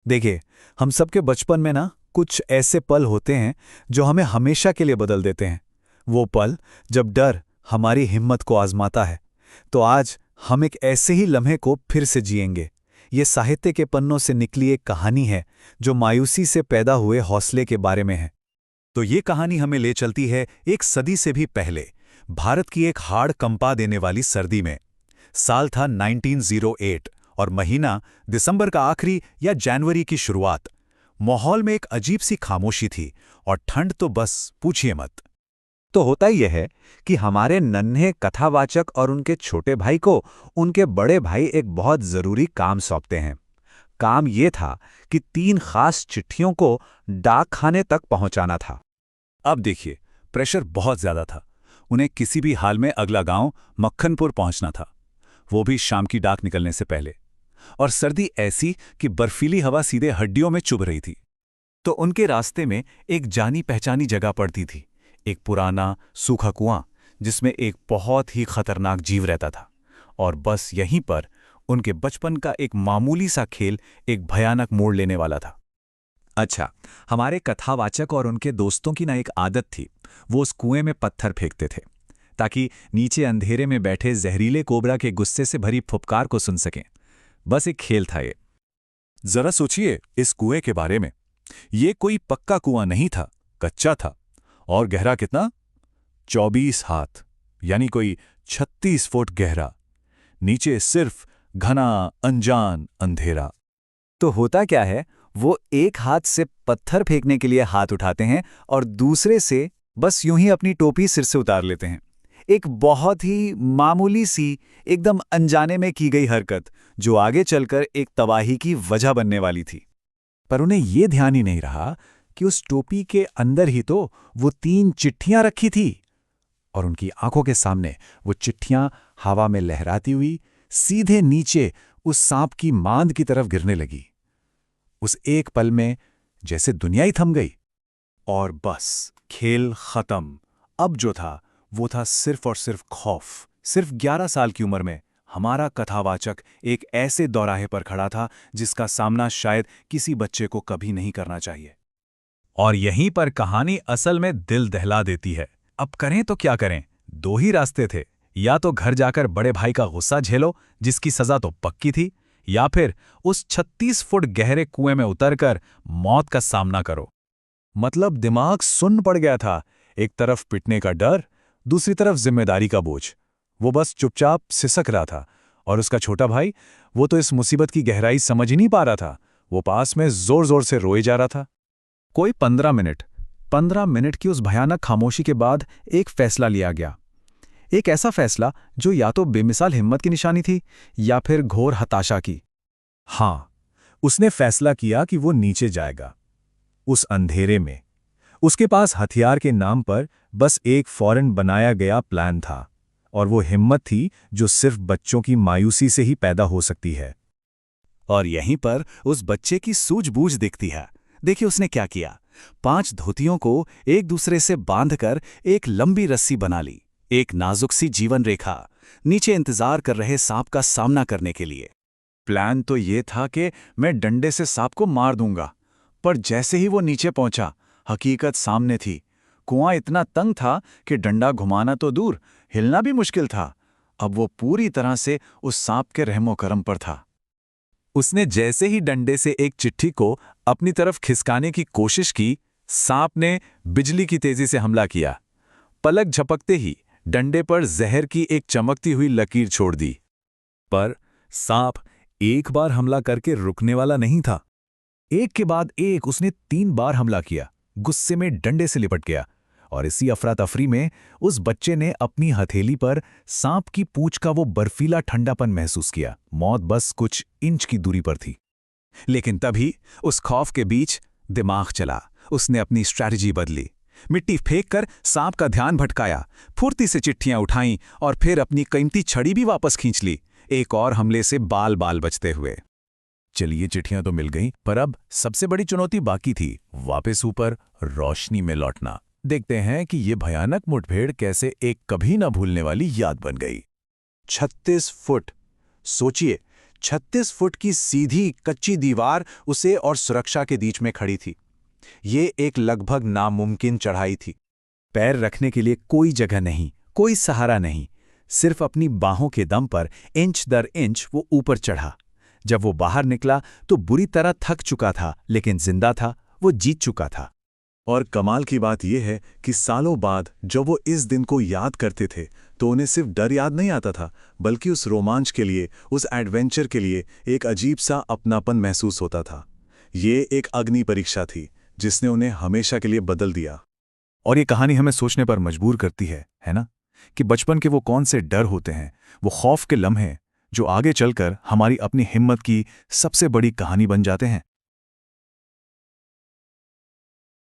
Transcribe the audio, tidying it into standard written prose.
देखिए, हम सबके बचपन में ना कुछ ऐसे पल होते हैं जो हमें हमेशा के लिए बदल देते हैं। वो पल जब डर हमारी हिम्मत को आजमाता है। तो आज हम एक ऐसे ही लम्हे को फिर से जिएंगे। ये साहित्य के पन्नों से निकली एक कहानी है जो मायूसी से पैदा हुए हौसले के बारे में है। तो ये कहानी हमें ले चलती है एक सदी से भी पहले, भारत की एक हाड़ कंपा देने वाली सर्दी में। साल था 1908 और महीना दिसंबर का आखिरी या जनवरी की शुरुआत। माहौल में एक अजीब सी खामोशी थी और ठंड तो बस पूछिए मत। तो होता यह है कि हमारे नन्हे कथावाचक और उनके छोटे भाई को उनके बड़े भाई एक बहुत जरूरी काम सौंपते हैं। काम ये था कि 3 खास चिट्ठियों को डाक खाने तक पहुंचाना था। अब देखिए, प्रेशर बहुत ज्यादा था। उन्हें किसी भी हाल में अगला गांव मक्खनपुर पहुंचना था, वो भी शाम की डाक निकलने से पहले। और सर्दी ऐसी कि बर्फीली हवा सीधे हड्डियों में चुभ रही थी। तो उनके रास्ते में एक जानी पहचानी जगह पड़ती थी, एक पुराना सूखा कुआं जिसमें एक बहुत ही खतरनाक जीव रहता था। और बस यहीं पर उनके बचपन का एक मामूली सा खेल एक भयानक मोड़ लेने वाला था। अच्छा, हमारे कथावाचक और उनके दोस्तों की ना एक आदत थी। वो उस कुएं में पत्थर फेंकते थे ताकि नीचे अंधेरे में बैठे जहरीले कोबरा के गुस्से से भरी फुफकार को सुन सकें। बस एक खेल था ये। जरा सोचिए इस कुएं के बारे में। ये कोई पक्का कुआं नहीं था, कच्चा था। और गहरा कितना? 24 हाथ, यानी कोई 36 फुट गहरा। नीचे सिर्फ घना अनजान अंधेरा। तो होता क्या है, वो एक हाथ से पत्थर फेंकने के लिए हाथ उठाते हैं और दूसरे से बस यूं ही अपनी टोपी सिर से उतार लेते हैं। एक बहुत ही मामूली सी, एकदम अनजाने में की गई हरकत जो आगे चलकर एक तबाही की वजह बनने वाली थी। पर उन्हें यह ध्यान ही नहीं रहा कि उस टोपी के अंदर ही तो वो 3 चिट्ठियां रखी थी। और उनकी आंखों के सामने वो चिट्ठियां हवा में लहराती हुई सीधे नीचे उस सांप की मांद की तरफ गिरने लगी। उस एक पल में जैसे दुनिया ही थम गई। और बस खेल खत्म। अब जो था वो था सिर्फ और सिर्फ खौफ। सिर्फ 11 साल की उम्र में हमारा कथावाचक एक ऐसे दौराहे पर खड़ा था जिसका सामना शायद किसी बच्चे को कभी नहीं करना चाहिए। और यहीं पर कहानी असल में दिल दहला देती है। अब करें तो क्या करें? 2 ही रास्ते थे। या तो घर जाकर बड़े भाई का गुस्सा झेलो, जिसकी सजा तो पक्की थी, या फिर उस 36 फुट गहरे कुएं में उतरकर मौत का सामना करो। मतलब दिमाग सुन्न पड़ गया था। एक तरफ पिटने का डर, दूसरी तरफ जिम्मेदारी का बोझ। वो बस चुपचाप सिसक रहा था। और उसका छोटा भाई, वो तो इस मुसीबत की गहराई समझ ही नहीं पा रहा था। वो पास में जोर जोर से रोए जा रहा था। कोई 15 मिनट की उस भयानक खामोशी के बाद एक फैसला लिया गया। एक ऐसा फैसला जो या तो बेमिसाल हिम्मत की निशानी थी या फिर घोर हताशा की। हाँ, उसने फैसला किया कि वो नीचे जाएगा, उस अंधेरे में। उसके पास हथियार के नाम पर बस एक फौरन बनाया गया प्लान था। और वो हिम्मत थी जो सिर्फ बच्चों की मायूसी से ही पैदा हो सकती है। और यहीं पर उस बच्चे की सूझबूझ दिखती है। देखिए उसने क्या किया। 5 धोतियों को एक दूसरे से बांधकर एक लंबी रस्सी बना ली, एक नाजुक सी जीवन रेखा, नीचे इंतजार कर रहे सांप का सामना करने के लिए। प्लान तो ये था कि मैं डंडे से सांप को मार दूंगा। पर जैसे ही वो नीचे पहुंचा, हकीकत सामने थी। कुआं इतना तंग था कि डंडा घुमाना तो दूर, हिलना भी मुश्किल था। अब वो पूरी तरह से उस सांप के रहमो करम पर था। उसने जैसे ही डंडे से एक चिट्ठी को अपनी तरफ खिसकाने की कोशिश की, सांप ने बिजली की तेजी से हमला किया। पलक झपकते ही डंडे पर जहर की एक चमकती हुई लकीर छोड़ दी। पर सांप एक बार हमला करके रुकने वाला नहीं था। एक के बाद एक उसने 3 बार हमला किया, गुस्से में डंडे से लिपट गया। और इसी अफरा तफरी में उस बच्चे ने अपनी हथेली पर सांप की पूंछ का वो बर्फीला ठंडापन महसूस किया। मौत बस कुछ इंच की दूरी पर थी। लेकिन तभी उस खौफ के बीच दिमाग चला। उसने अपनी स्ट्रैटेजी बदली। मिट्टी फेंककर सांप का ध्यान भटकाया, फुर्ती से चिट्ठियां उठाईं और फिर अपनी कीमती छड़ी भी वापस खींच ली, एक और हमले से बाल बाल बचते हुए। चलिए, चिट्ठियां तो मिल गईं, पर अब सबसे बड़ी चुनौती बाकी थी, वापस ऊपर रोशनी में लौटना। देखते हैं कि ये भयानक मुठभेड़ कैसे एक कभी न भूलने वाली याद बन गई। 36 फुट। सोचिए, 36 फुट की सीधी कच्ची दीवार उसे और सुरक्षा के बीच में खड़ी थी। ये एक लगभग नामुमकिन चढ़ाई थी। पैर रखने के लिए कोई जगह नहीं, कोई सहारा नहीं, सिर्फ अपनी बाहों के दम पर इंच दर इंच वो ऊपर चढ़ा। जब वो बाहर निकला तो बुरी तरह थक चुका था, लेकिन जिंदा था, वो जीत चुका था। और कमाल की बात यह है कि सालों बाद जब वो इस दिन को याद करते थे तो उन्हें सिर्फ डर याद नहीं आता था, बल्कि उस रोमांच के लिए, उस एडवेंचर के लिए एक अजीब सा अपनापन महसूस होता था। ये एक अग्नि परीक्षा थी जिसने उन्हें हमेशा के लिए बदल दिया। और ये कहानी हमें सोचने पर मजबूर करती है ना? कि बचपन के वो कौन से डर होते हैं, वो खौफ के लम्हे जो आगे चलकर हमारी अपनी हिम्मत की सबसे बड़ी कहानी बन जाते हैं।